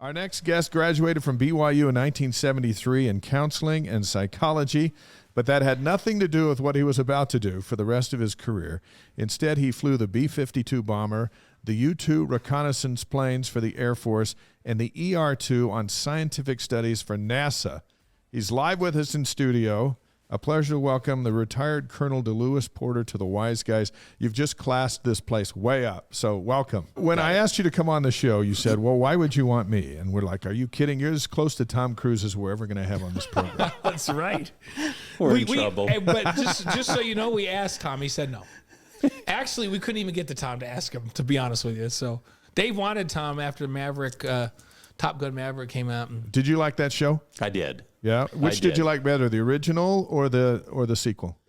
Our next guest graduated from BYU in 1973 in counseling and psychology, but that had nothing to do with what he was about to do for the rest of his career. Instead, he flew the B-52 bomber, the U-2 reconnaissance planes for the Air Force, and the ER-2 on scientific studies for NASA. He's live with us in studio. A pleasure to welcome the retired Colonel DeLewis Porter to the Wise Guys. You've just classed this place way up, so welcome. When I asked you to come on the show, you said, well, why would you want me? And we're like, are you kidding? You're as close to Tom Cruise as we're ever going to have on this program. That's right. We're in trouble. But just so you know, we asked Tom. He said no. Actually, we couldn't even get to Tom to ask him, to be honest with you. So Dave wanted Tom after Maverick, Top Gun Maverick came out. Did you like that show? I did. Yeah. Which did you like better, the original or the sequel?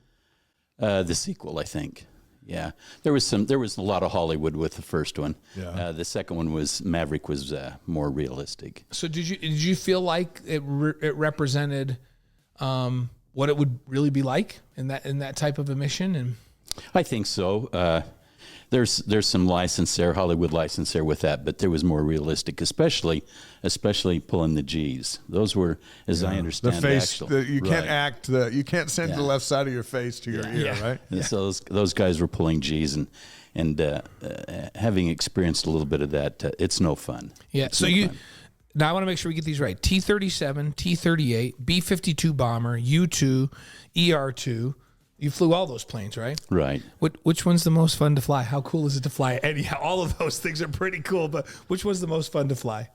The sequel, I think. Yeah, there was a lot of Hollywood with the first one. Yeah. The second one was Maverick was more realistic. So did you feel like it represented what it would really be like in that type of a mission? And I think so. There's some license there, Hollywood license there with that, but there was more realistic, especially pulling the G's. Those were, as I understand, the face. actual, You can't act. You can't send the left side of your face to your ear, right? And so those guys were pulling G's, and having experienced a little bit of that, it's no fun. Yeah. So now I want to make sure we get these right. T-37, T-38, B-52 bomber, U-2, ER-2. You flew all those planes, right? Right. Which one's the most fun to fly? How cool is it to fly? Anyhow, all of those things are pretty cool, but which one's the most fun to fly?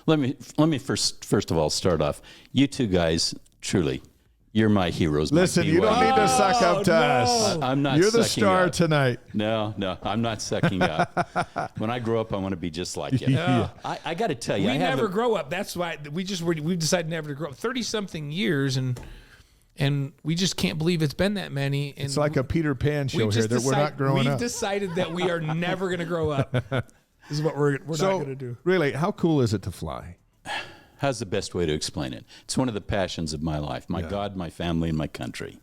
Let me first of all start off. You two guys, truly, you're my heroes. Listen, you don't need to suck up to us. I'm not. You're the sucking star up tonight. No, I'm not sucking up. When I grow up, I want to be just like you. I got to tell you, We never grow up. That's why we've decided never to grow up. 30-something years, and we just can't believe it's been that many. And it's like a Peter Pan show here that we're not growing up. We've decided that we are never going to grow up. This is what we're not going to do. Really, how cool is it to fly? How's the best way to explain it? It's one of the passions of my life, my God, my family, and my country.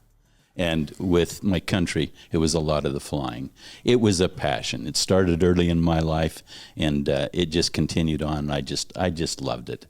And with my country, it was a lot of the flying. It was a passion. It started early in my life, and it just continued on. I just loved it.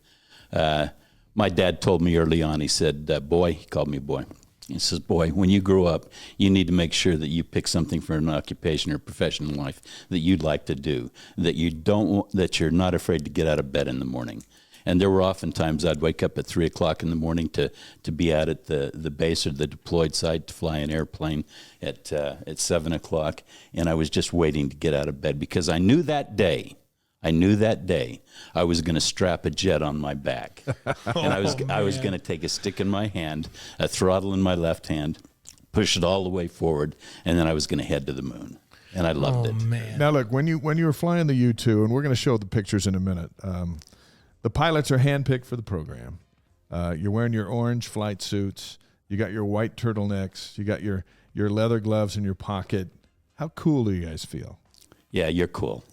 My dad told me early on, he said, boy, he called me boy. He says, boy, when you grow up, you need to make sure that you pick something for an occupation or profession in life that you'd like to do, that you're not afraid to get out of bed in the morning. And there were often times I'd wake up at 3 o'clock in the morning to be out at the base or the deployed site to fly an airplane at 7 o'clock. And I was just waiting to get out of bed because I knew that day I was going to strap a jet on my back. And I was going to take a stick in my hand, a throttle in my left hand, push it all the way forward, and then I was going to head to the moon. And I loved it. Man. Now look, when you were flying the U-2, and we're going to show the pictures in a minute, the pilots are handpicked for the program. You're wearing your orange flight suits. You got your white turtlenecks. You got your leather gloves in your pocket. How cool do you guys feel? Yeah, you're cool.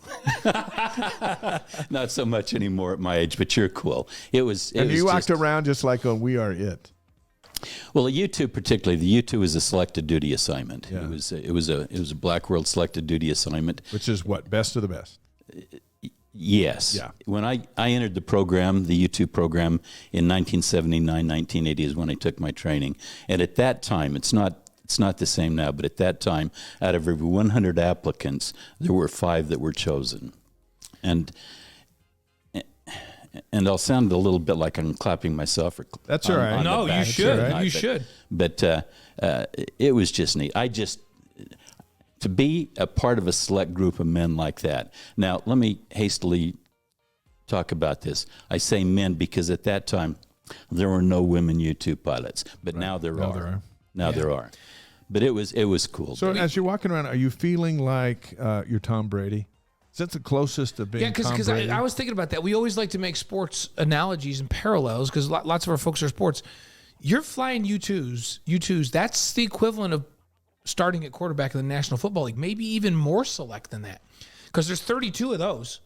Not so much anymore at my age, but you're cool. And you walked around just like we are it. Well, the U-2 particularly, the U-2 was a selected duty assignment. Yeah. It was a Black World selected duty assignment. Which is what? Best of the best. Yes. Yeah. When I entered the program, the U-2 program in 1979, 1980 is when I took my training. And at that time, it's not the same now, but at that time, out of every 100 applicants, there were 5 that were chosen. And I'll sound a little bit like I'm clapping myself. That's all right. No, you should. Right. You should. But it was just neat. To be a part of a select group of men like that. Now, let me hastily talk about this. I say men because at that time, there were no women U-2 pilots, but now there are. Now there are. But it was cool. So as you're walking around, are you feeling like you're Tom Brady? Is that the closest to being Tom Brady? Yeah, because I was thinking about that. We always like to make sports analogies and parallels because lots of our folks are sports. You're flying U-2s. That's the equivalent of starting at quarterback in the National Football League, maybe even more select than that because there's 32 of those.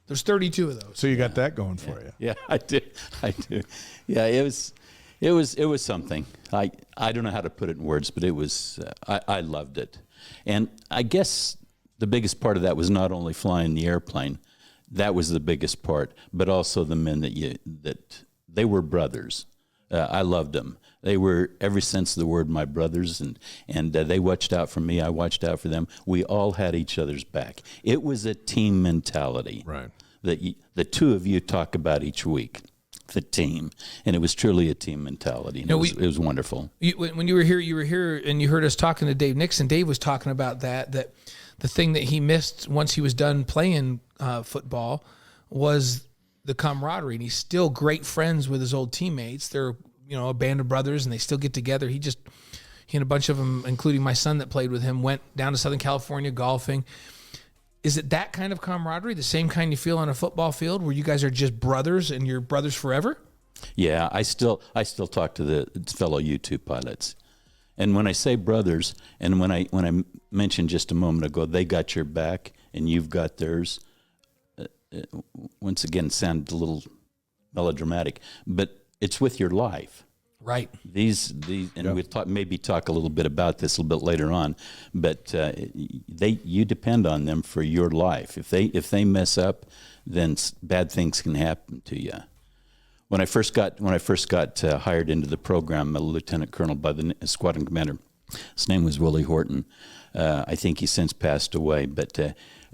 So you got that going for you. Yeah, I do. Yeah, it was something. I don't know how to put it in words, but it was. I loved it, and I guess the biggest part of that was not only flying the airplane, That was the biggest part, but also the men that they were brothers. I loved them. They were, every sense of the word, my brothers, and they watched out for me. I watched out for them. We all had each other's back. It was a team mentality, Right. that the two of you talk about each week, the team, and it was truly a team mentality. And it was wonderful. When you were here, and you heard us talking to Dave Nixon. Dave was talking about that the thing that he missed once he was done playing football was the camaraderie, and he's still great friends with his old teammates. They're a band of brothers, and they still get together. He and a bunch of them, including my son that played with him, went down to Southern California golfing. Is it that kind of camaraderie, the same kind you feel on a football field, where you guys are just brothers and you're brothers forever? Yeah, I still talk to the fellow U-2 pilots, and when I say brothers, and when I mentioned just a moment ago, they got your back and you've got theirs. Once again, sounded a little melodramatic, but it's with your life. Right. These and we'll maybe talk a little bit about this a little bit later on, but you depend on them for your life. If they mess up, then bad things can happen to you. When I first got hired into the program, a lieutenant colonel by the squadron commander, his name was Willie Horton. I think he's since passed away, but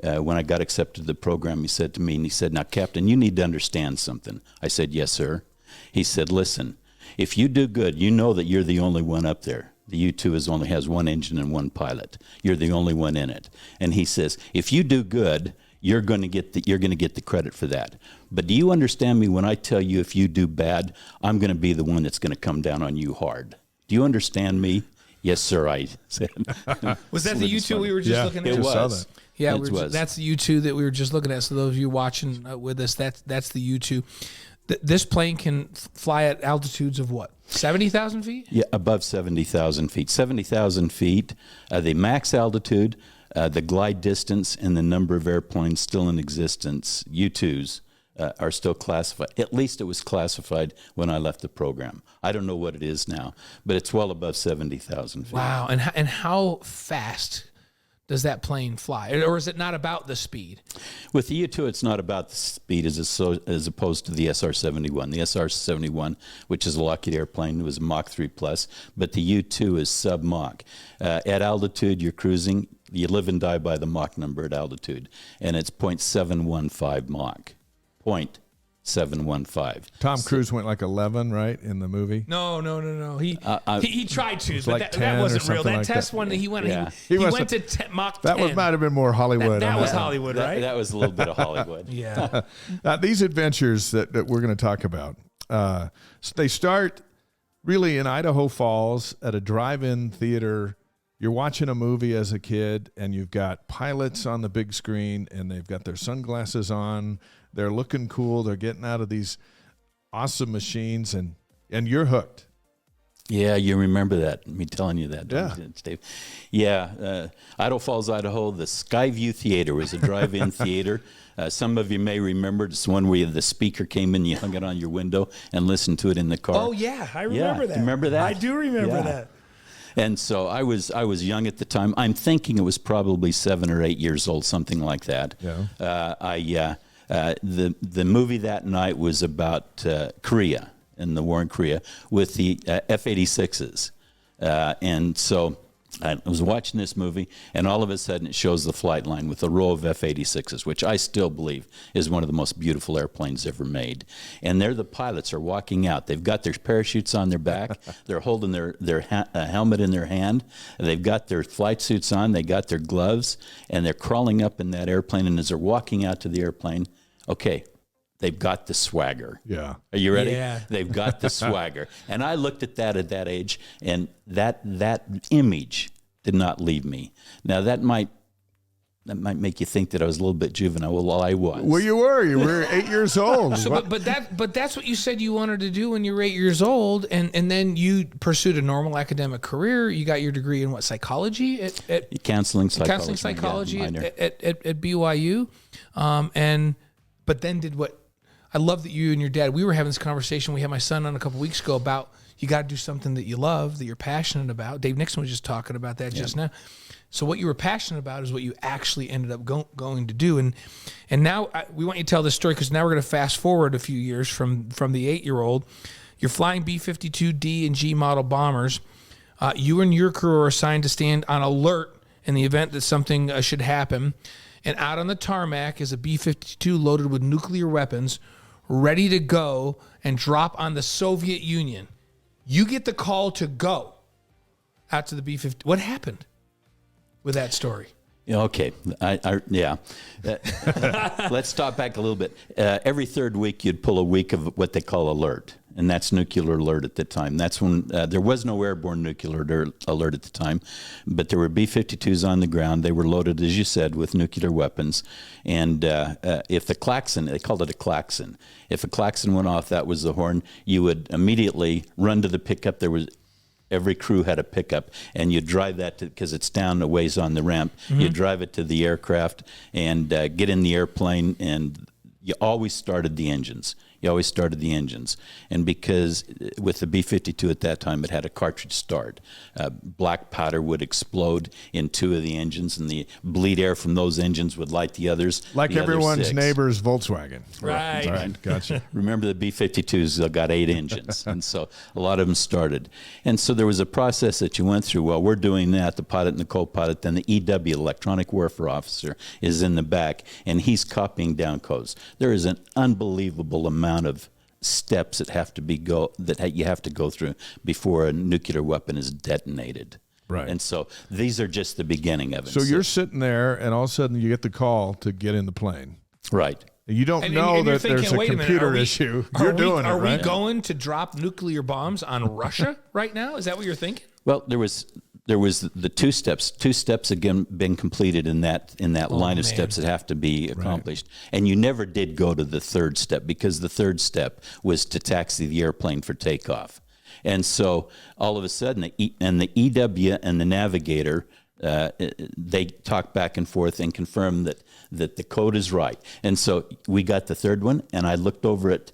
when I got accepted to the program, he said to me, and he said, "Now, Captain, you need to understand something." I said, "Yes, sir." He said, "Listen, if you do good, you know that you're the only one up there. The U-2 only has one engine and one pilot. You're the only one in it." And he says, "If you do good, you're going to get the credit for that. But do you understand me when I tell you if you do bad, I'm going to be the one that's going to come down on you hard? Do you understand me?" "Yes, sir," I said. Was that the U-2 we were just looking at? It was. Yeah, was. That's the U-2 that we were just looking at. So those of you watching with us, that's the U-2. This plane can fly at altitudes of what? 70,000 feet? Yeah, above 70,000 feet. 70,000 feet, the max altitude, the glide distance, and the number of airplanes still in existence, U-2s, are still classified. At least it was classified when I left the program. I don't know what it is now, but it's well above 70,000 feet. Wow. And how fast does that plane fly? Or is it not about the speed? With the U-2, it's not about the speed as opposed to the SR-71. The SR-71, which is a Lockheed airplane, was Mach 3 plus, but the U-2 is sub-Mach. At altitude, you're cruising. You live and die by the Mach number at altitude, and it's 0.715 Mach. 0.715. Tom Cruise went like 11, right, in the movie? No. He tried to, but like that wasn't real. That like test that. one that he went, Yeah. he went to Mach 10. That might have been more Hollywood. That was Hollywood, right? That was a little bit of Hollywood. Yeah. These adventures that we're going to talk about, they start really in Idaho Falls at a drive-in theater. You're watching a movie as a kid, and you've got pilots on the big screen, and they've got their sunglasses on. They're looking cool. They're getting out of these awesome machines, and you're hooked. Yeah, you remember that. Me telling you that, Yeah. Dave. Yeah, Idaho Falls, Idaho, the Skyview Theater was a drive-in theater. Some of you may remember it's one where the speaker came in, you hung it on your window and listened to it in the car. Oh, yeah. I remember that. You remember that? I do remember Yeah. that. And so I was young at the time. I'm thinking it was probably 7 or 8 years old, something like that. Yeah. The movie that night was about Korea and the war in Korea with the F-86s. And so I was watching this movie, and all of a sudden it shows the flight line with a row of F-86s, which I still believe is one of the most beautiful airplanes ever made. And there the pilots are walking out. They've got their parachutes on their back. They're holding their helmet in their hand. They've got their flight suits on. They got their gloves, and they're crawling up in that airplane. And as they're walking out to the airplane, okay, they've got the swagger. Yeah. Are you ready? Yeah. They've got the swagger. And I looked at that age, and that image did not leave me. Now, that might make you think that I was a little bit juvenile. Well, I was. Well, you were 8 years old. So, but that's what you said you wanted to do when you were 8 years old, and then you pursued a normal academic career. You got your degree in what, psychology at counseling psychology. Counseling psychology minor. at BYU, but then did what? I love that you and your dad, we were having this conversation. We had my son on a couple weeks ago about you got to do something that you love, that you're passionate about. Dave Nixon was just talking about that just now. So what you were passionate about is what you actually ended up going to do. And now we want you to tell this story because now we're going to fast forward a few years from the 8-year-old. You're flying B-52 D and G model bombers. You and your crew are assigned to stand on alert in the event that something should happen. And out on the tarmac is a B-52 loaded with nuclear weapons, ready to go and drop on the Soviet Union. You get the call to go out to the B-52. What happened with that story? Okay. Let's stop back a little bit. Every third week, you'd pull a week of what they call alert, and that's nuclear alert at the time. That's when there was no airborne nuclear alert at the time, but there were B-52s on the ground. They were loaded, as you said, with nuclear weapons. And if the klaxon, they called it a klaxon, if a klaxon went off, that was the horn, you would immediately run to the pickup. Every crew had a pickup, and you drive that because it's down a ways on the ramp. You drive it to the aircraft and get in the airplane, and you always started the engines. And because with the B-52 at that time, it had a cartridge start. Black powder would explode in 2 of the engines, and the bleed air from those engines would light the others. Like everyone's neighbor's Volkswagen. Right. All right, gotcha. Remember the B-52s got 8 engines, and so a lot of them started. And so there was a process that you went through. While we're doing that, the pilot and the co-pilot, then the EW, Electronic Warfare Officer, is in the back, and he's copying down codes. There is an unbelievable amount of steps that you have to go through before a nuclear weapon is detonated. Right. And so these are just the beginning of it. So you're sitting there, and all of a sudden you get the call to get in the plane. Right. You don't know that there's a computer issue. You're doing it, right? Are we going to drop nuclear bombs on Russia right now? Is that what you're thinking? Well, there was the 2 steps. 2 steps again been completed in that line of steps that have to be accomplished. Right. And you never did go to the 3rd step, because the 3rd step was to taxi the airplane for takeoff. And so all of a sudden, the EW and the navigator, they talk back and forth and confirm that the code is right. And so we got the 3rd one, and I looked over at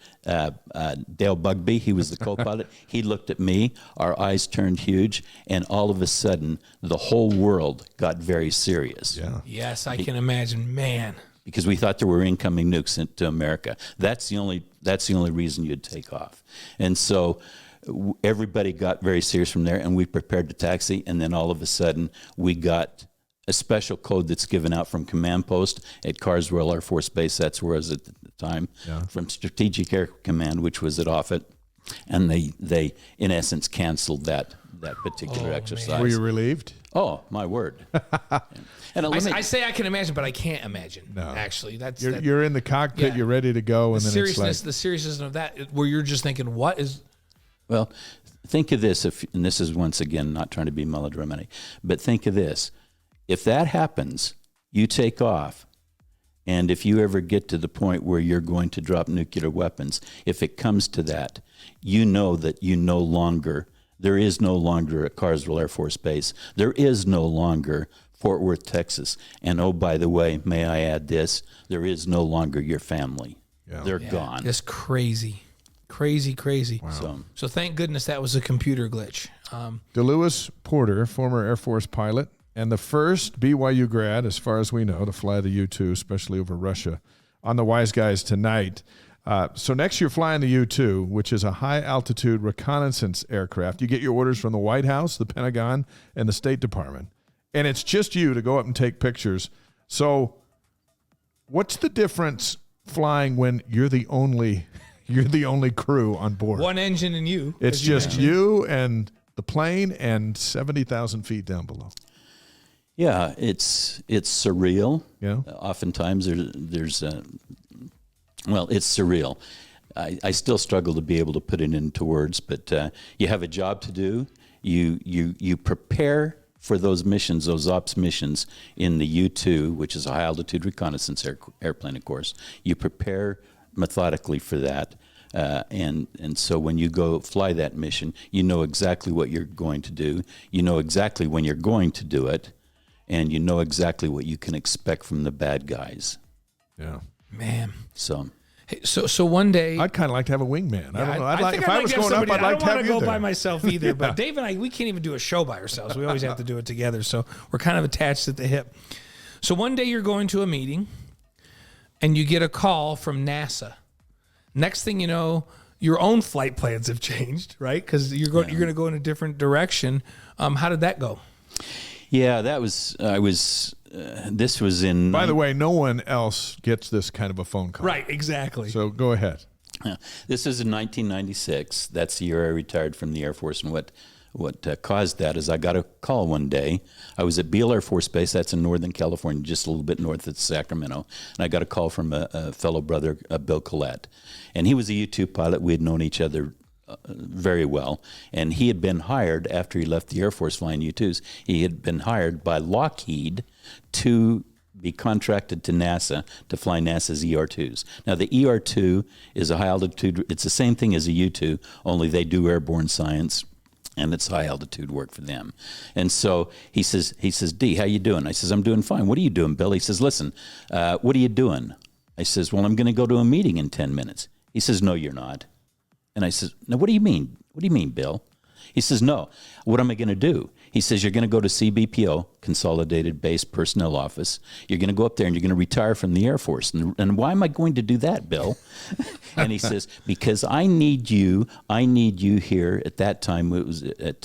Dale Bugby. He was the co-pilot. He looked at me. Our eyes turned huge, and all of a sudden, the whole world got very serious. Yeah. Yes, I can imagine, man. Because we thought there were incoming nukes into America. That's the only reason you'd take off. And so everybody got very serious from there, and we prepared to taxi, and then all of a sudden we got a special code that's given out from Command Post at Carswell Air Force Base. That's where I was at the time. Yeah. From Strategic Air Command, which was at Offutt, and they in essence canceled that particular exercise. Man. Were you relieved? Oh, my word. And I say I can imagine, but I can't imagine. No. Actually, you're in the cockpit, you're ready to go, and then it's like, the seriousness of that, where you're just thinking, what is... Well, think of this, and this is once again not trying to be melodramatic, but think of this. If that happens, you take off, and if you ever get to the point where you're going to drop nuclear weapons, if it comes to that, you know that there is no longer a Carswell Air Force Base. There is no longer Fort Worth, Texas. And oh, by the way, may I add this, there is no longer your family. Yeah. They're gone. That's crazy. Crazy. Wow. So thank goodness that was a computer glitch. DeLewis Porter, former Air Force pilot, and the first BYU grad, as far as we know, to fly the U-2, especially over Russia, on the Wise Guys tonight. So next you're flying the U-2, which is a high-altitude reconnaissance aircraft. You get your orders from the White House, the Pentagon, and the State Department. And it's just you to go up and take pictures. So what's the difference flying when you're the only crew on board? One engine and you. It's just you and the plane and 70,000 feet down below. Yeah, it's surreal. Yeah. Oftentimes it's surreal. I still struggle to be able to put it into words, but you have a job to do. You prepare for those missions, those ops missions in the U-2, which is a high-altitude reconnaissance airplane, of course. You prepare methodically for that. And so when you go fly that mission, you know exactly what you're going to do. You know exactly when you're going to do it. And you know exactly what you can expect from the bad guys. Yeah. Man. So. Hey, so one day, I'd kind of like to have a wingman. I don't know. I think If I was going up, I'd like to have you I don't want to go there. by myself either. But Dave and I, we can't even do a show by ourselves. We always have to do it together. So we're kind of attached at the hip. So one day you're going to a meeting, and you get a call from NASA. Next thing you know, your own flight plans have changed, right? Because you're going to go in a different direction. How did that go? Yeah, that was, this was in... By the way, no one else gets this kind of a phone call. Right, exactly. So go ahead. This is in 1996. That's the year I retired from the Air Force. And what caused that is I got a call one day. I was at Beale Air Force Base. That's in Northern California, just a little bit north of Sacramento. And I got a call from a fellow brother, Bill Collette. And he was a U-2 pilot. We had known each other very well. And he had been hired, after he left the Air Force flying U-2s, he had been hired by Lockheed to be contracted to NASA to fly NASA's ER-2s. Now, the ER-2 is a high-altitude, it's the same thing as a U-2, only they do airborne science, and it's high-altitude work for them. And so he says, D, how you doing? I says, I'm doing fine. What are you doing, Bill? He says, listen, what are you doing? I says, well, I'm going to go to a meeting in 10 minutes. He says, no, you're not. And I says, no, what do you mean? What do you mean, Bill? He says, no, what am I going to do? He says, you're going to go to CBPO, Consolidated Base Personnel Office. You're going to go up there and you're going to retire from the Air Force. And why am I going to do that, Bill? And he says, because I need you here. At that time, it was at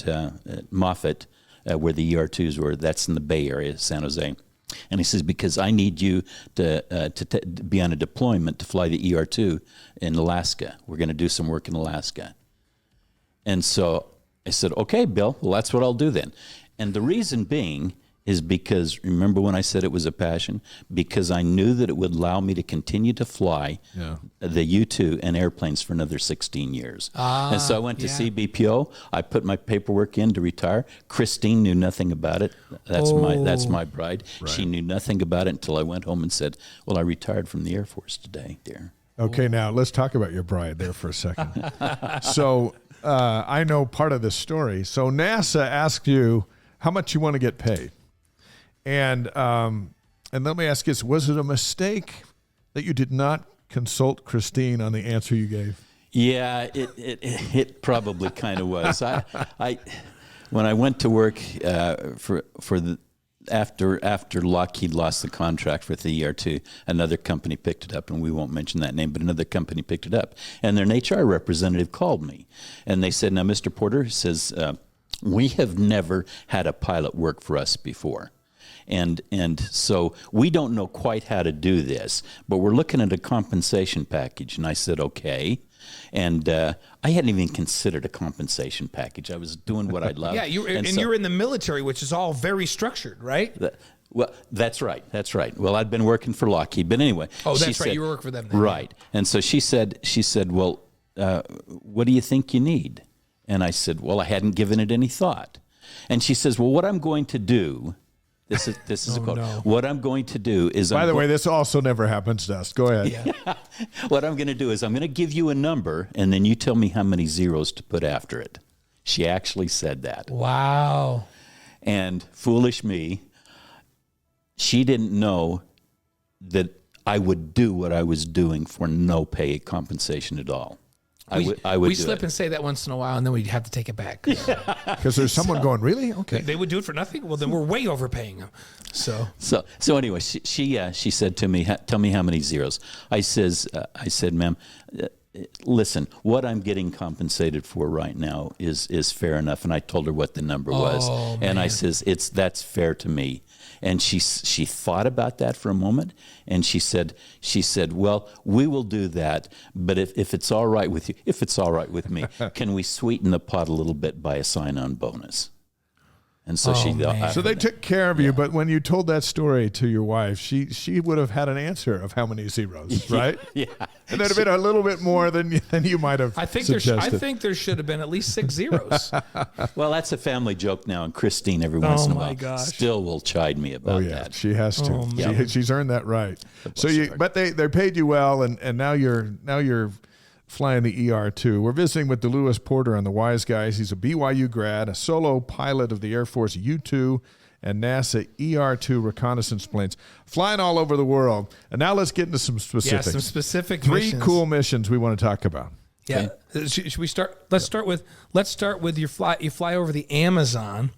Moffett, where the ER-2s were. That's in the Bay Area, San Jose. And he says, because I need you to be on a deployment to fly the ER-2 in Alaska. We're going to do some work in Alaska. And so I said, okay, Bill, well, that's what I'll do then. And the reason being is because, remember when I said it was a passion? Because I knew that it would allow me to continue to fly the U-2 and airplanes for another 16 years. And so I went to CBPO. I put my paperwork in to retire. Christine knew nothing about it. That's my bride. Right. She knew nothing about it until I went home and said, well, I retired from the Air Force today, dear. Okay, now let's talk about your bride there for a second. So I know part of this story. So NASA asked you how much you want to get paid. And let me ask you this, was it a mistake that you did not consult Christine on the answer you gave? Yeah, it probably kind of was. I when I went to work after Lockheed lost the contract with the ER-2, another company picked it up, and we won't mention that name, but another company picked it up. And their HR representative called me, and they said, now, Mr. Porter, says, we have never had a pilot work for us before. And so we don't know quite how to do this, but we're looking at a compensation package. And I said, okay. And I hadn't even considered a compensation package. I was doing what I loved. Yeah, you're in the military, which is all very structured, right? Well, that's right. That's right. Well, I'd been working for Lockheed, but anyway. Oh, that's right. You were working for them then. Right. And so she said, well, what do you think you need? And I said, well, I hadn't given it any thought. And she says, well, what I'm going to do, this is a quote. No. What I'm going to do is... By the way, this also never happens to us. Go ahead. Yeah. What I'm going to do is I'm going to give you a number, and then you tell me how many zeros to put after it. She actually said that. Wow. And foolish me, she didn't know that I would do what I was doing for no pay compensation at all. We slip and say that once in a while, and then we'd have to take it back. Because there's someone going, really? Okay. They would do it for nothing? Well, then we're way overpaying them. So anyway, she said to me, tell me how many zeros. I said, ma'am, listen, what I'm getting compensated for right now is fair enough. And I told her what the number was. And I says, that's fair to me. And she thought about that for a moment, and she said, well, we will do that, but if it's all right with you, if it's all right with me, can we sweeten the pot a little bit by a sign-on bonus? And so so they took care of you, but when you told that story to your wife, she would have had an answer of how many zeros, right? Yeah. And there'd have been a little bit more than you might have suggested. I think there should have been at least 6 zeros. Well, that's a family joke now, and Christine every once in a while still will chide me about that. She has to. She's earned that right. But they paid you well, and now you're flying the ER-2. We're visiting with DeLewis Porter on the Wise Guys. He's a BYU grad, a solo pilot of the Air Force U-2 and NASA ER-2 reconnaissance planes, flying all over the world. And now let's get into some specifics. Yeah, some specific Three missions. cool missions we want to talk about. Yeah. Should we start? Let's start with your fly. You fly over the Amazon,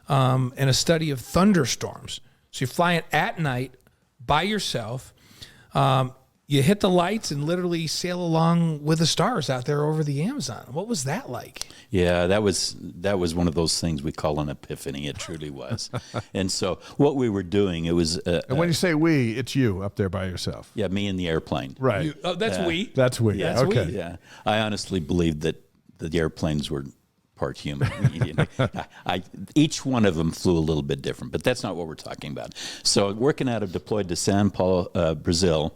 and a study of thunderstorms. So you're flying at night by yourself. You hit the lights and literally sail along with the stars out there over the Amazon. What was that like? Yeah, that was one of those things we call an epiphany. It truly was. And so what we were doing, it was... and when you say we, it's you up there by yourself. Yeah, me in the airplane. Right. That's we. That's we. Yeah, Okay. Yeah, I honestly believed that the airplanes were part human. Each one of them flew a little bit different, but that's not what we're talking about. So working out of deployed to Sao Paulo, Brazil,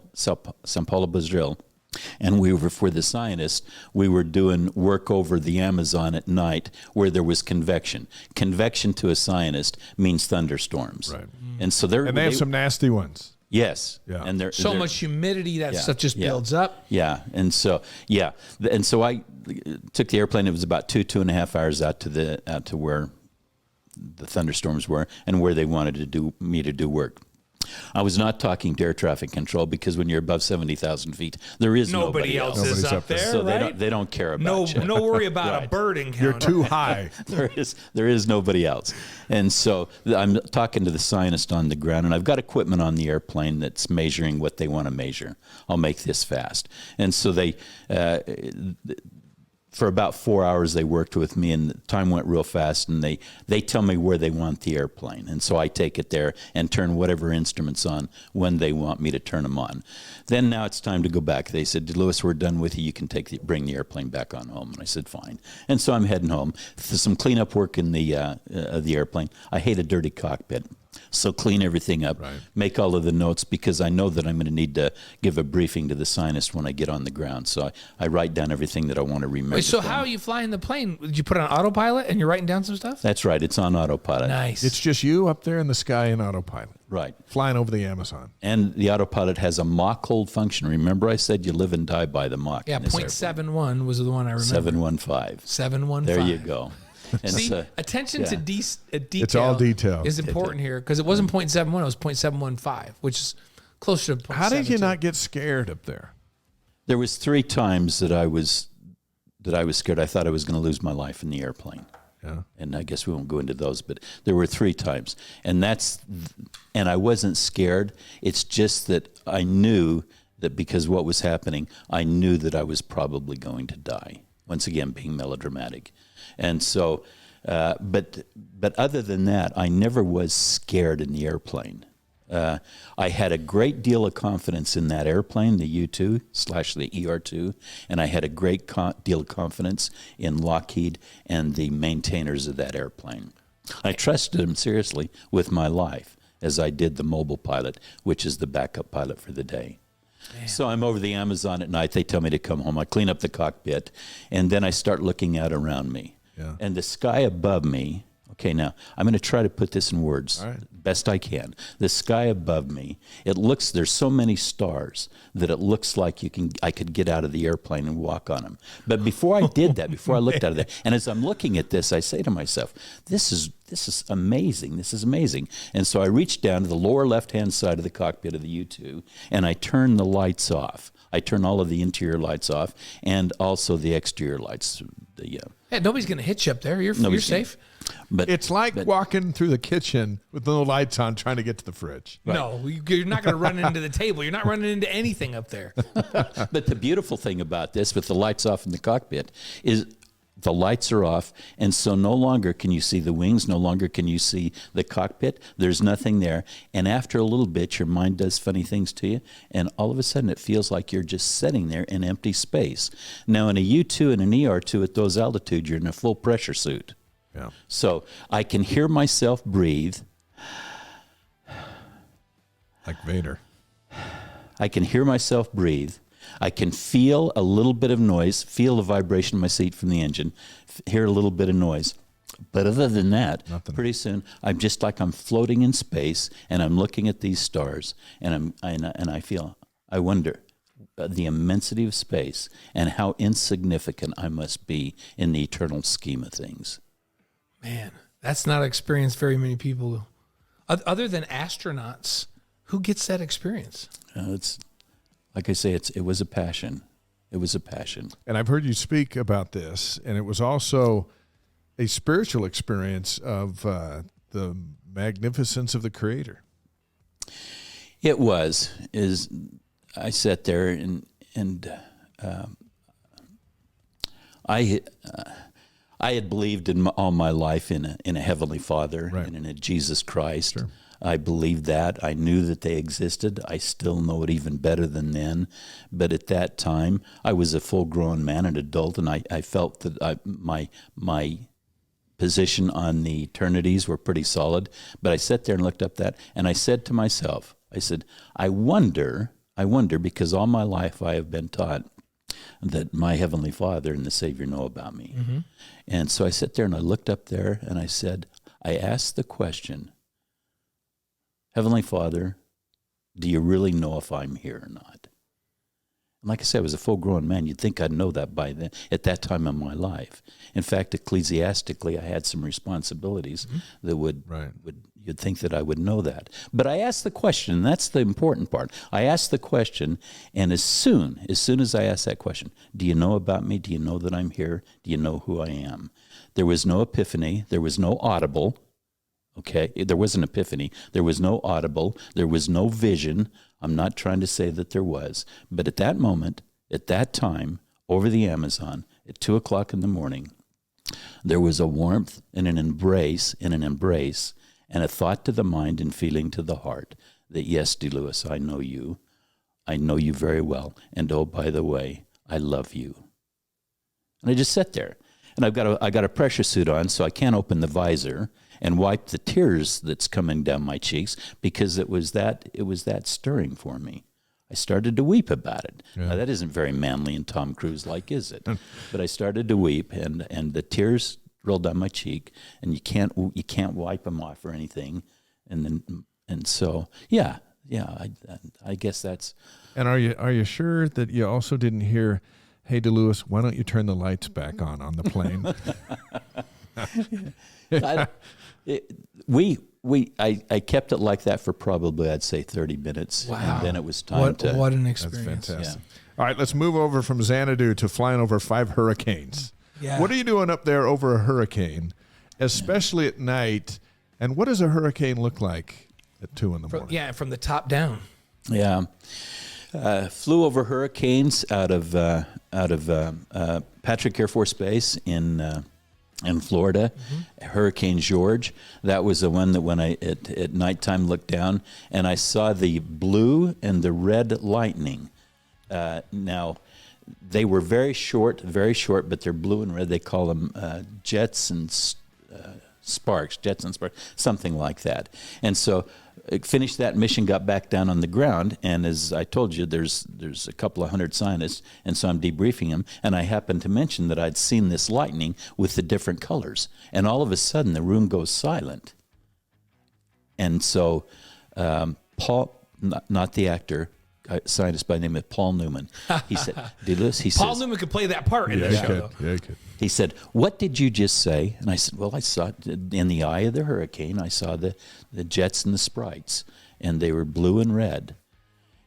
and we were, for the scientists, we were doing work over the Amazon at night where there was convection. Convection to a scientist means thunderstorms. Right. And so they have some nasty ones. Yes. Yeah. And they're So much humidity, that stuff just builds up. Yeah. And so I took the airplane. It was about 2.5 hours out to where the thunderstorms were and where they wanted me to do work. I was not talking to air traffic control because when you're above 70,000 feet, there is nobody else. is Nobody's up there, So right? they don't care about you. No worry about a bird encounter. You're too high. There is nobody else. And so I'm talking to the scientist on the ground, and I've got equipment on the airplane that's measuring what they want to measure. I'll make this fast. And so they, for about 4 hours, they worked with me, and the time went real fast, and they tell me where they want the airplane. And so I take it there and turn whatever instruments on when they want me to turn them on. Then now it's time to go back. They said, DeLewis, we're done with you. You can bring the airplane back on home. And I said, fine. And so I'm heading home. There's some cleanup work in the airplane. I hate a dirty cockpit. So clean everything up, make all of the notes, because I know that I'm going to need to give a briefing to the scientist when I get on the ground. So I write down everything that I want to remember. Wait, so how are you flying the plane? Did you put it on autopilot and you're writing down some stuff? That's right. It's on autopilot. Nice. It's just you up there in the sky in autopilot. Right. Flying over the Amazon. And the autopilot has a Mach hold function. Remember I said you live and die by the Mach. Yeah, 0.71 was the one I remember. 715. 715. There you go. And See, attention to detail. It's all detail. Is important here because it wasn't 0.71, it was 0.715, which is closer to 0.72. How did you not get scared up there? There was 3 times that I was scared. I thought I was going to lose my life in the airplane. Yeah. And I guess we won't go into those, but there were 3 times. And I wasn't scared. It's just that I knew that because what was happening, I knew that I was probably going to die. Once again, being melodramatic. And so, but other than that, I never was scared in the airplane. I had a great deal of confidence in that airplane, the U-2/the ER-2, and I had a great deal of confidence in Lockheed and the maintainers of that airplane. I trusted them seriously with my life, as I did the mobile pilot, which is the backup pilot for the day. Man. So I'm over the Amazon at night. They tell me to come home. I clean up the cockpit, and then I start looking out around me. Yeah. And the sky above me, okay, now I'm going to try to put this in words best I can. The sky above me, there's so many stars that it looks like I could get out of the airplane and walk on them. But before I did that, before I looked out of there, and as I'm looking at this, I say to myself, this is amazing. This is amazing. And so I reach down to the lower left-hand side of the cockpit of the U-2, and I turn the lights off. I turn all of the interior lights off and also the exterior lights. Yeah, nobody's going to hit you up there. You're safe. But it's like walking through the kitchen with no lights on trying to get to the fridge. Right. No, you're not going to run into the table. You're not running into anything up there. But the beautiful thing about this, with the lights off in the cockpit, is the lights are off, and so no longer can you see the wings, no longer can you see the cockpit. There's nothing there. And after a little bit, your mind does funny things to you, and all of a sudden it feels like you're just sitting there in empty space. Now, in a U-2 and an ER-2 at those altitudes, you're in a full pressure suit. Yeah. So I can hear myself breathe. Like Vader. I can hear myself breathe. I can feel a little bit of noise, feel the vibration in my seat from the engine, hear a little bit of noise. But other than that, pretty soon I'm just like I'm floating in space, and I'm looking at these stars, and I wonder the immensity of space and how insignificant I must be in the eternal scheme of things. Man, that's not an experience very many people Other than astronauts, who gets that experience? It's like I say, it was a passion. It was a passion. And I've heard you speak about this, and it was also a spiritual experience of the magnificence of the Creator. It was. I sat there and I had believed all my life in a Heavenly Father, right, and in a Jesus Christ. Sure. I believed that. I knew that they existed. I still know it even better than then. But at that time, I was a full-grown man, an adult, and I felt that my position on the eternities were pretty solid. But I sat there and looked up that, and I said to myself, I said, I wonder, because all my life I have been taught that my Heavenly Father and the Savior know about me. Mm-hmm. And so I sat there and I looked up there and I said, I asked the question, Heavenly Father, do you really know if I'm here or not? And like I said, I was a full-grown man. You'd think I'd know that by then, at that time in my life. In fact, ecclesiastically, I had some responsibilities that would you'd think that I would know that. But I asked the question, and that's the important part. I asked the question, and as soon as I asked that question, do you know about me? Do you know that I'm here? Do you know who I am? There was no epiphany. There was no audible. Okay, there was an epiphany. There was no audible. There was no vision. I'm not trying to say that there was. But at that moment, at that time, over the Amazon, at 2 o'clock in the morning, there was a warmth and an embrace, and a thought to the mind and feeling to the heart that, yes, DeLewis, I know you. I know you very well. And oh, by the way, I love you. And I just sat there. And I got a pressure suit on, so I can't open the visor and wipe the tears that's coming down my cheeks, because it was that stirring for me. I started to weep about it. Yeah. Now, that isn't very manly and Tom Cruise like, is it? But I started to weep, and the tears rolled down my cheek, and you can't wipe them off or anything, and so I guess that's. And are you sure that you also didn't hear, "Hey, DeLewis, why don't you turn the lights back on the plane?" I kept it like that for probably, I'd say, 30 minutes. Wow. And then it was time to. What an That's experience. fantastic. Yeah. All right, let's move over from Xanadu to flying over 5 hurricanes. Yeah. What are you doing up there over a hurricane, especially at night? And what does a hurricane look like at 2 in the morning? From the top down. Yeah. Flew over hurricanes out of Patrick Air Force Base in Florida. Mm-hmm. Hurricane George. That was the one that when I at nighttime looked down and I saw the blue and the red lightning. Now, they were very short, but they're blue and red. They call them jets and sparks, something like that. And so finished that mission, got back down on the ground, and as I told you, there's a couple of hundred scientists, and so I'm debriefing them, and I happened to mention that I'd seen this lightning with the different colors, and all of a sudden the room goes silent. And so Paul, not the actor, a scientist by the name of Paul Newman, he said, DeLewis, Paul Newman could play that part in the show. Yeah, he could. He said, what did you just say? And I said, well, I saw it in the eye of the hurricane. I saw the jets and the sprites, and they were blue and red.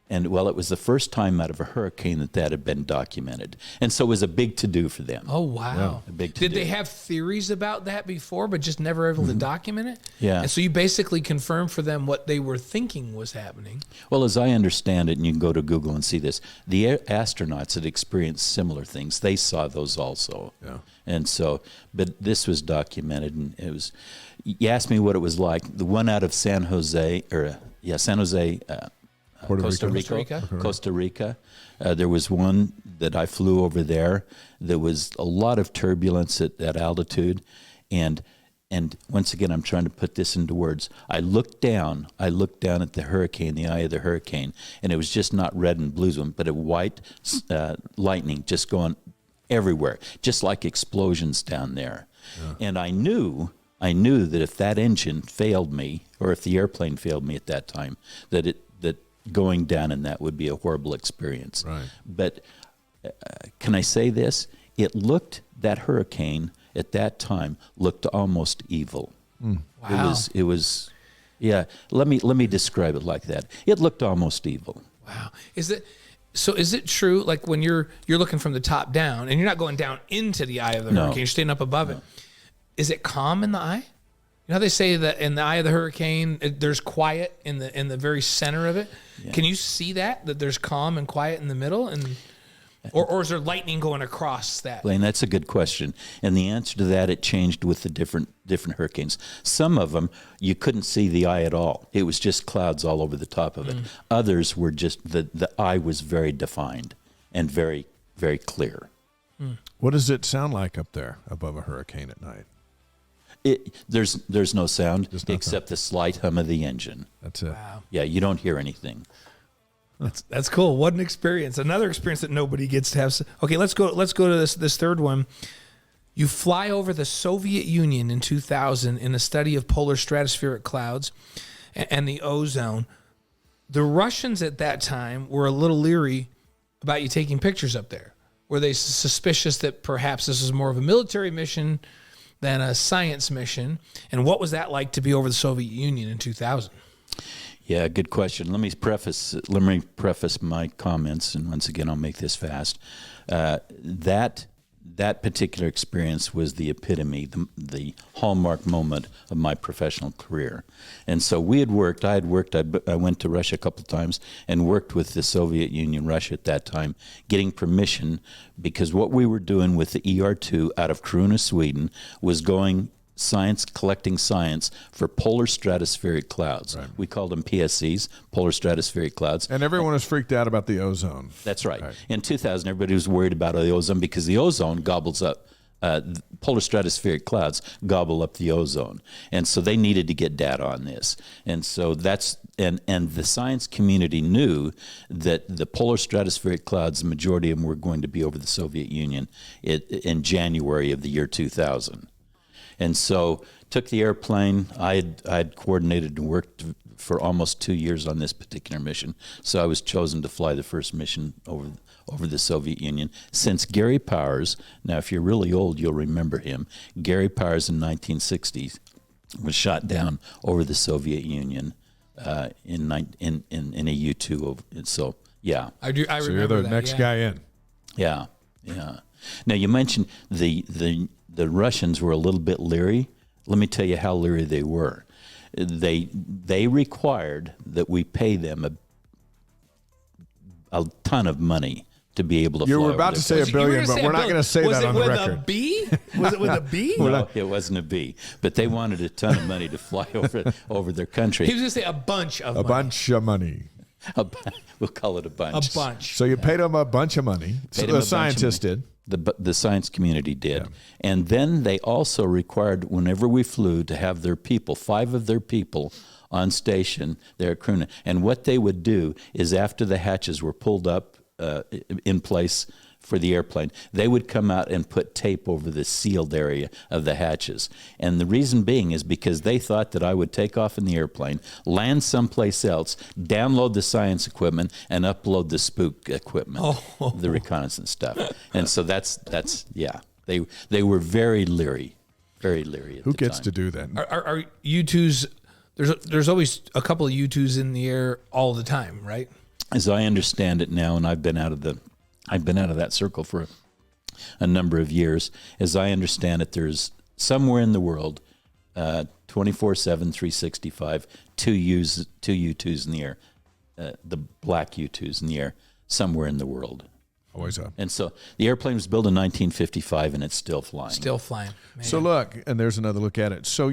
And, well, it was the first time out of a hurricane that had been documented. And so it was a big to-do for them. Oh, wow. A big to-do. Did they have theories about that before, but just never able to document it? Yeah. And so you basically confirmed for them what they were thinking was happening. Well, as I understand it, and you can go to Google and see this, the astronauts had experienced similar things. They saw those also. Yeah. And so, but this was documented, and it was, you asked me what it was like. The one out of San Jose, Costa Rica. There was one that I flew over there. There was a lot of turbulence at that altitude, and once again, I'm trying to put this into words. I looked down at the hurricane, the eye of the hurricane, and it was just not red and blue, but a white lightning just going everywhere, just like explosions down there. Yeah. And I knew that if that engine failed me, or if the airplane failed me at that time, that going down in that would be a horrible experience. Right. But can I say this? That hurricane at that time looked almost evil. Wow. It was Yeah, let me describe it like that. It looked almost evil. Wow. Is it true, like when you're looking from the top down and you're not going down into the eye of the hurricane, you're staying up above it. Is it calm in the eye? You know how they say that in the eye of the hurricane, there's quiet in the very center of it? Yeah. Can you see that there's calm and quiet in the middle? Or is there lightning going across that? Blaine, that's a good question. And the answer to that, it changed with the different hurricanes. Some of them, you couldn't see the eye at all. It was just clouds all over the top of it. Others were just, the eye was very defined and very, very clear. What does it sound like up there above a hurricane at night? There's no sound except the slight hum of the engine. That's it. Wow. Yeah, you don't hear anything. That's cool. What an experience. Another experience that nobody gets to have. Okay, let's go to this third one. You fly over the Soviet Union in 2000 in a study of polar stratospheric clouds and the ozone. The Russians at that time were a little leery about you taking pictures up there. Were they suspicious that perhaps this was more of a military mission than a science mission? And what was that like to be over the Soviet Union in 2000? Yeah, good question. Let me preface my comments, and once again, I'll make this fast. That particular experience was the epitome, the hallmark moment of my professional career. And so I went to Russia a couple of times and worked with the Soviet Union, Russia at that time, getting permission, because what we were doing with the ER-2 out of Kiruna, Sweden, was collecting science for polar stratospheric clouds. Right. We called them PSCs, polar stratospheric clouds. And everyone was freaked out about the ozone. That's right. In 2000, everybody was worried about the ozone because the ozone gobbles up, polar stratospheric clouds gobble up the ozone. And so they needed to get data on this. And so and the science community knew that the polar stratospheric clouds, the majority of them were going to be over the Soviet Union in January of the year 2000. And so took the airplane. I had coordinated and worked for almost 2 years on this particular mission. So I was chosen to fly the first mission over the Soviet Union. Since Gary Powers, now if you're really old, you'll remember him. Gary Powers in 1960s was shot down over the Soviet Union in a U-2. So yeah, I remember so you're the next guy in. Yeah, yeah. Now you mentioned the Russians were a little bit leery. Let me tell you how leery they were. They required that we pay them a ton of money to be able to fly. You were about to say $1 billion, but we're not going to say that on the record. Was it with a B? Was it with a B? No, it wasn't a B. But they wanted a ton of money to fly over their country. He was going to say a bunch of money. A bunch of money. We'll call it a bunch. A bunch. So you paid them a bunch of money. So the scientists did. The science community did. Yeah. And then they also required, whenever we flew, to have their people, 5 of their people on station there at Kiruna. And what they would do is after the hatches were pulled up in place for the airplane, they would come out and put tape over the sealed area of the hatches. And the reason being is because they thought that I would take off in the airplane, land someplace else, download the science equipment, and upload the spook equipment, the reconnaissance stuff. And so that's they were very leery at the time. Who gets to do that? Are U-2s, there's always a couple of U-2s in the air all the time, right? As I understand it now, and I've been out of that circle for a number of years. As I understand it, there's somewhere in the world, 24/7, 365, two U-2s in the air, the black U-2s in the air, somewhere in the world. Always up. And so the airplane was built in 1955, and it's still flying. Still flying. Man. So look, and there's another look at it. So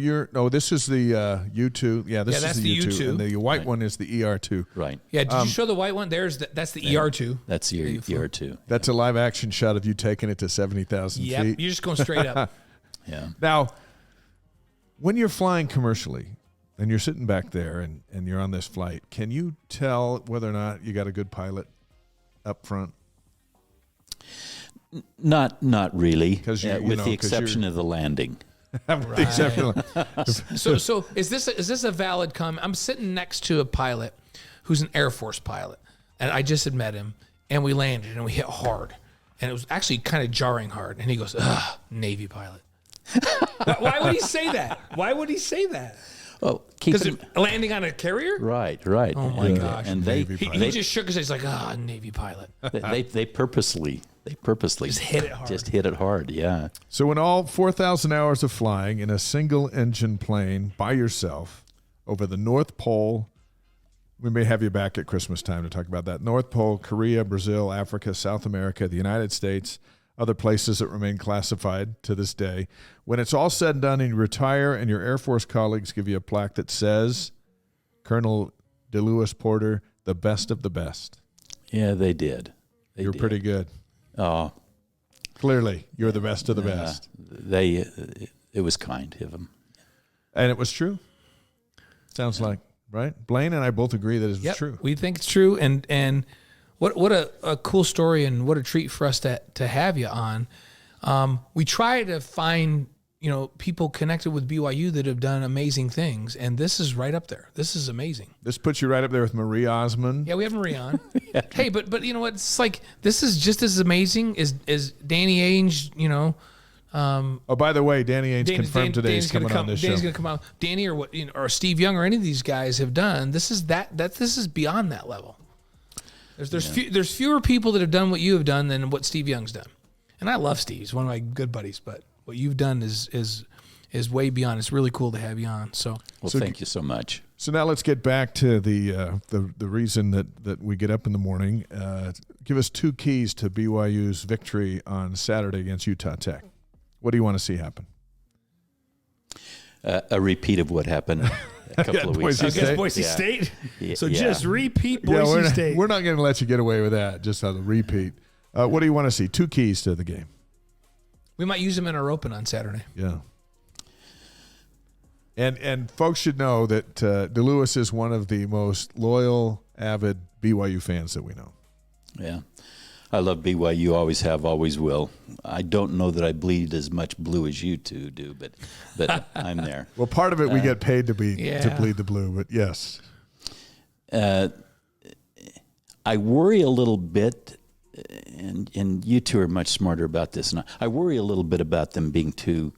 this is the U-2. Yeah, this is the U-2. And the white one is the ER-2. Right. Yeah, did you show the white one? That's the ER-2. That's the ER-2. That's a live action shot of you taking it to 70,000 feet. You're just going straight up. Yeah. Now, when you're flying commercially and you're sitting back there and you're on this flight, can you tell whether or not you got a good pilot up front? Not really, with the exception of the landing. So is this a valid comment? I'm sitting next to a pilot who's an Air Force pilot, and I just had met him, and we landed and we hit hard, and it was actually kind of jarring hard. And he goes, "Ugh, Navy pilot." Why would he say that? Why would he say that? Oh, keep Because it, landing on a carrier? right. Oh, my gosh. And Navy He pilot. just shook his head. He's like, Navy pilot. they purposely Just hit it hard. Just hit it hard. Yeah. So in all 4,000 hours of flying in a single-engine plane by yourself over the North Pole, we may have you back at Christmas time to talk about that. North Pole, Korea, Brazil, Africa, South America, the United States, other places that remain classified to this day. When it's all said and done and you retire and your Air Force colleagues give you a plaque that says, Colonel DeLewis Porter, the best of the best. Yeah, they did. You're pretty good. Oh, Clearly, you're the best of the best. It was kind of them. And it was true. Sounds like, right? Blaine and I both agree that it was true. We think it's true. And what a cool story, and what a treat for us to have you on. We try to find, people connected with BYU that have done amazing things, and this is right up there. This is amazing. This puts you right up there with Marie Osmond. Yeah, we have Marie on. Hey, but you know what? It's like, this is just as amazing as Danny Ainge, Oh, by the way, Danny Ainge confirmed today he's coming on this show. Danny's going to come out. Danny or Steve Young or any of these guys have done. This is this is beyond that level. There's fewer people that have done what you have done than what Steve Young's done. And I love Steve. He's one of my good buddies, but what you've done is way beyond. It's really cool to have you on. So Thank you so much. So now let's get back to the reason that we get up in the morning. Give us 2 keys to BYU's victory on Saturday against Utah Tech. What do you want to see happen? A repeat of what happened a couple of weeks Boise ago. State. Boise State. So Yeah. just repeat Boise State. We're not going to let you get away with that. Just on the repeat. What do you want to see? 2 keys to the game. We might use them in our open on Saturday. Yeah. And folks should know that DeLewis is one of the most loyal, avid BYU fans that we know. Yeah. I love BYU, always have, always will. I don't know that I bleed as much blue as you two do, but I'm there. Well, part of it we get paid to bleed the blue, but yes. I worry a little bit, and you two are much smarter about this, and I worry a little bit about them being too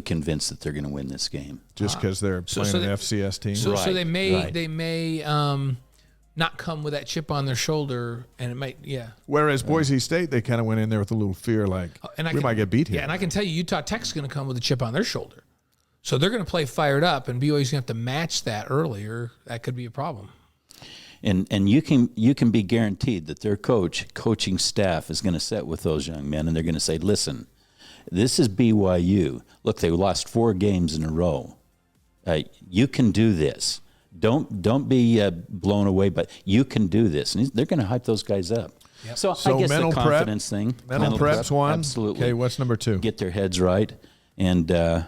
convinced that they're going to win this game. Just because they're playing an FCS team? So they Right. may not come with that chip on their shoulder, and it might, Whereas Boise State, they kind of went in there with a little fear, like, we might get beat here. Yeah, and I can tell you, Utah Tech's going to come with a chip on their shoulder. So they're going to play fired up, and BYU's going to have to match that earlier. That could be a problem. And you can be guaranteed that their coaching staff is going to sit with those young men, and they're going to say, listen, this is BYU. Look, they lost 4 games in a row. You can do this. Don't be blown away, but you can do this. And they're going to hype those guys up. Yep. So I guess the confidence thing. Mental prep's one. Absolutely. Okay, what's number 2? Get their heads right. And how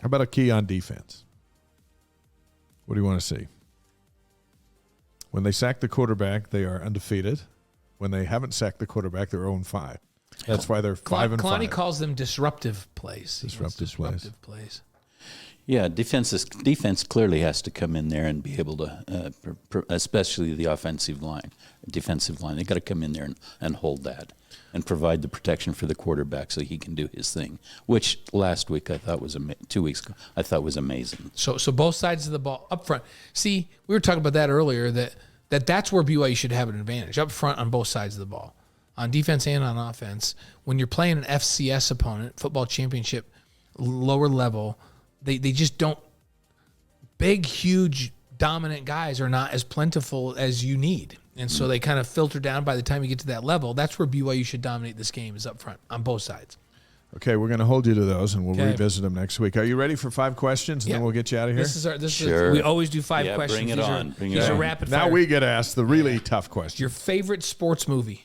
about a key on defense? What do you want to see? When they sack the quarterback, they are undefeated. When they haven't sacked the quarterback, they're 0-5. That's why they're 5-5. Kalani calls them disruptive plays. Disruptive plays. Yeah, defense clearly has to come in there and be able to, especially the defensive line. They got to come in there and hold that and provide the protection for the quarterback so he can do his thing. Which last week I thought was 2 weeks ago I thought was amazing. So both sides of the ball up front. See, we were talking about that earlier. That's where BYU should have an advantage up front on both sides of the ball, on defense and on offense. When you're playing an FCS opponent, football championship, lower level. They just don't – big, huge, dominant guys are not as plentiful as you need. And so they kind of filter down by the time you get to that level. That's where BYU should dominate this game, is up front on both sides. Okay, we're going to hold you to those, and we'll revisit them next week. Are you ready for 5 questions, and then we'll get you out of here? Sure. We always do 5 questions. Bring it on. These are rapid fire. Now we get asked the really tough questions. Your favorite sports movie?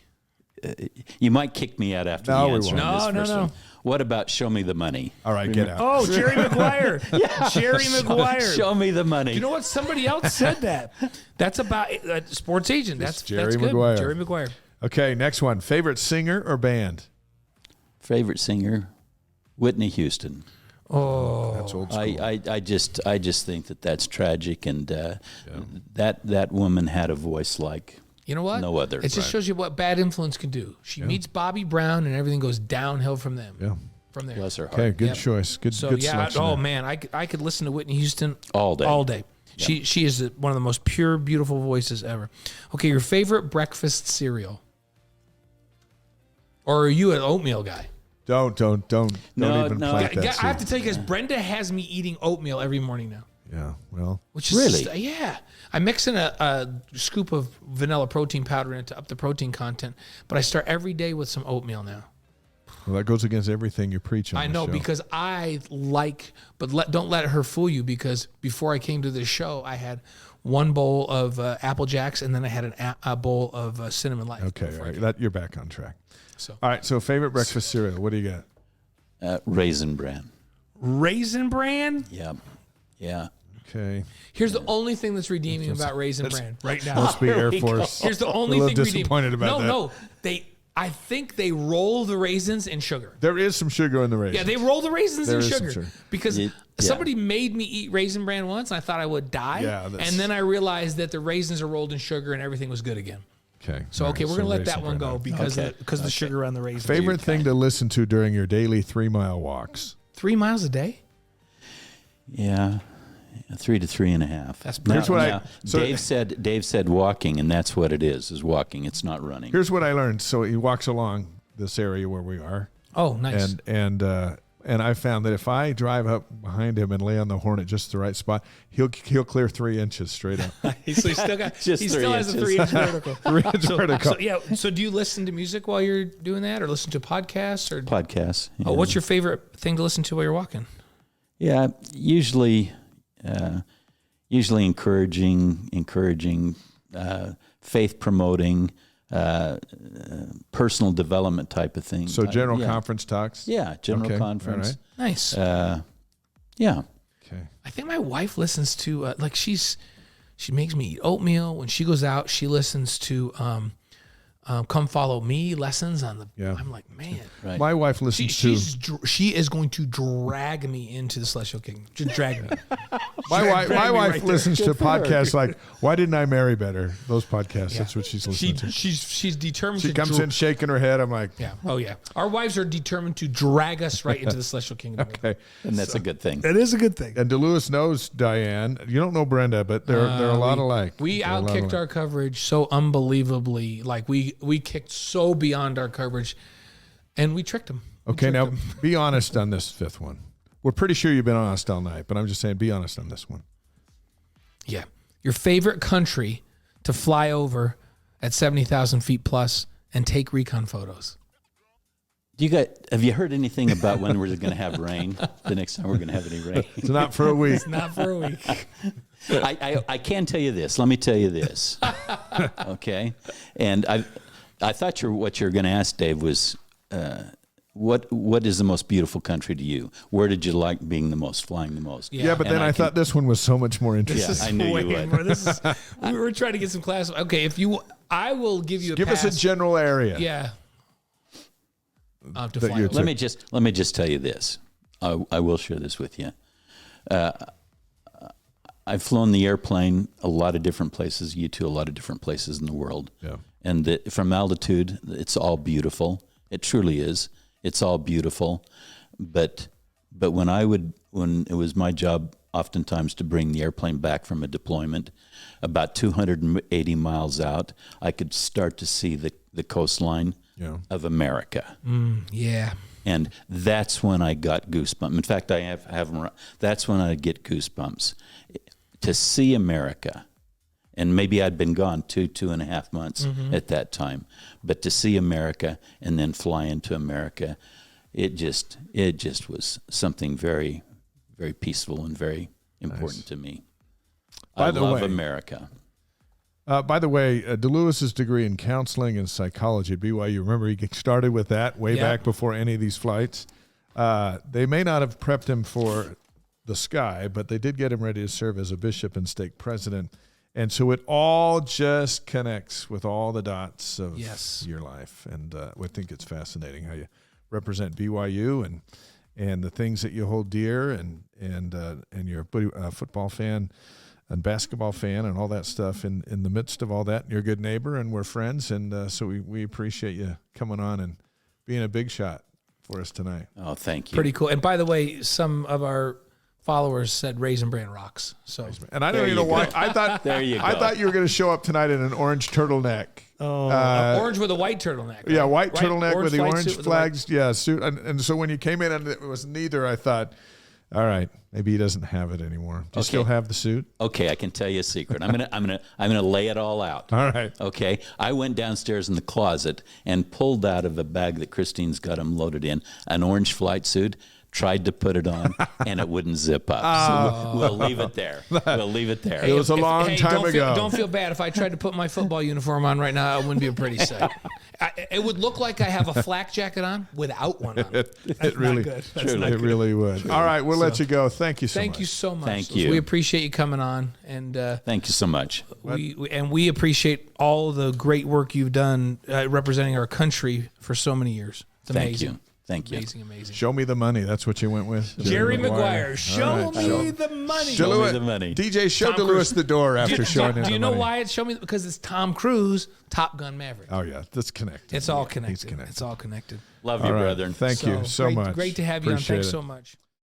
You might kick me out after the answer. No. What about Show Me the Money? All right, get out. Oh, Jerry Maguire. Jerry Maguire. Show me the money. You know what? Somebody else said that. That's about sports agent. That's Jerry good. Maguire. Jerry Maguire. Okay, next one. Favorite singer or band? Favorite singer, Whitney Houston. Oh, that's old school. I just think that's tragic, and that woman had a voice like you know what? no other. It just shows you what bad influence can do. She meets Bobby Brown, and everything goes downhill from them. Yeah. from there. Bless her heart. Okay, good Yep. choice. Good selection. Oh there. man, I could listen to Whitney Houston All day. All day. She is one of the most pure, beautiful voices ever. Okay, your favorite breakfast cereal, or are you an oatmeal guy? Don't even plant that I have seed. to tell you guys, Brenda has me eating oatmeal every morning now. Yeah, well, Which is Really? Yeah. I mix in a scoop of vanilla protein powder in it to up the protein content, but I start every day with some oatmeal now. that goes against everything you preach on I the know show. because don't let her fool you, because before I came to this show, I had one bowl of Apple Jacks and then I had a bowl of Cinnamon Life. Okay, all right. You're back on track. So All right, so favorite breakfast cereal. What do you got? Raisin Bran. Raisin Bran. Yeah. Okay. Here's the only thing that's redeeming about Raisin Bran right now. Must be Air Force. Here's the only a thing little redeeming. disappointed about that. No, I think they roll the raisins in sugar. There is some sugar in the raisins. Yeah, they roll the raisins There in is some sugar sugar. because Yeah. somebody made me eat Raisin Bran once, and I thought I would die. Yeah, that's- and then I realized that the raisins are rolled in sugar and everything was good again. Okay. So all okay, right, we're gonna let Raisin that one Bran. go because Okay. of the sugar on the raisins. Favorite thing to listen to during your daily 3-mile walks? 3 miles a day? Yeah. 3 to 3.5. That's Here's what Now, Dave said walking, and that's what it is walking. It's not running. Here's what I learned. So he walks along this area where we are, Oh, nice. and I found that if I drive up behind him and lay on the horn at just the right spot, he'll clear 3 inches straight up. so he still got Just he 3 still has a inches. 3-inch vertical. 3-inch vertical. So yeah. So do you listen to music while you're doing that, or listen to podcasts, or Podcasts. Yeah. oh, what's your favorite thing to listen to while you're walking? Yeah, usually encouraging, faith promoting, personal development type of thing. So general yeah. conference talks? Yeah, general Okay, conference. all Nice. Yeah. Okay. I think my wife listens to she makes me eat oatmeal. When she goes out, she listens to Come Follow Me lessons on the. Yeah. I'm like, man, Right. My wife listens to... she is going to drag me into the celestial kingdom. Just drag me. My drag me wife right there. listens to podcasts like "Why Didn't I Marry Better?" Those podcasts. That's what she's listening to. She's determined. She to comes in shaking her head. I'm like, Yeah. Oh yeah. Our wives are determined to drag us right into the celestial kingdom. okay. And that's a good thing. That is a good thing. And DeLewis knows Diane. You don't know Brenda, but they're a lot alike. We They're a lot outkicked alike. our coverage so unbelievably. Like we kicked so beyond our coverage, and we tricked them. Okay, now be honest on this fifth one. We're pretty sure you've been honest all night, but I'm just saying, be honest on this one. Yeah. Your favorite country to fly over at 70,000 feet plus and take recon photos. Have you heard anything about when we're going to have rain? The next time we're going to have any rain? It's not for a week. Not for a week. I can tell you this. Let me tell you this. Okay, and I thought what you're going to ask, Dave, was what is the most beautiful country to you? Where did you like being the most, flying the most? Yeah, but And then I thought this one was so much more interesting. I knew you would. We were trying to get some class. Okay, I will give you a Give pass. us a general area. Yeah. I'll have to That fly you're over. Let me just tell you this. I will share this with you. I've flown the airplane a lot of different places. You to a lot of different places in the world. Yeah. And from altitude, it's all beautiful. It truly is. It's all beautiful. But when it was my job oftentimes to bring the airplane back from a deployment, about 280 miles out, I could start to see the coastline of America. Yeah. And that's when I got goosebumps. In fact, I have them. That's when I get goosebumps. To see America, and maybe I'd been gone 2.5 months at that time, but to see America and then fly into America, it just was something very, very peaceful and very important to me. I love America. By the way, DeLewis's degree in counseling and psychology at BYU. Remember, he started with that way back before any of these flights. They may not have prepped him for the sky, but they did get him ready to serve as a bishop and stake president. And so it all just connects with all the dots of your life. And I think it's fascinating how you represent BYU and the things that you hold dear, and you're a football fan and basketball fan and all that stuff in the midst of all that. You're a good neighbor, and we're friends. And so we appreciate you coming on and being a big shot. for us tonight. Oh, thank you. Pretty cool. And by the way, some of our followers said Raisin Bran rocks. So, and I don't even know why. I thought There you go. I thought you were going to show up tonight in an orange turtleneck. orange with a white turtleneck. Right? Yeah, white turtleneck with the flight orange suit with flags. Yeah, suit. And so when you came in and it was neither, I thought, all right, maybe he doesn't have it anymore. Do you still have the suit? Okay, I can tell you a secret. I'm gonna lay it all out. All right. Okay. I went downstairs in the closet and pulled out of a bag that Christine's got him loaded in an orange flight suit. Tried to put it on, and it wouldn't zip up. So we'll leave it there. We'll leave it there. It was a long time ago. Don't feel bad. If I tried to put my football uniform on right now, it wouldn't be a pretty sight. It would look like I have a flak jacket on without one on. It really, it really would. All right, we'll let you go. Thank you so much. Thank you so much. Thank you. We appreciate you coming on, and Thank you so much. we appreciate all the great work you've done representing our country for so many years. It's amazing. Thank you. Amazing. Show me the money. That's what you went with. Jerry Maguire, show me the money. Show me the money. DJ, show Tom DeLewis Cruise. the door after showing him the money. Do you know why it's show me? Because it's Tom Cruise, Top Gun Maverick. Oh, yeah. That's connected. It's all connected. He's connected. It's all connected. Love you, All right. brethren. Thank you so much. Great to have you on. Appreciate Thanks it. so much.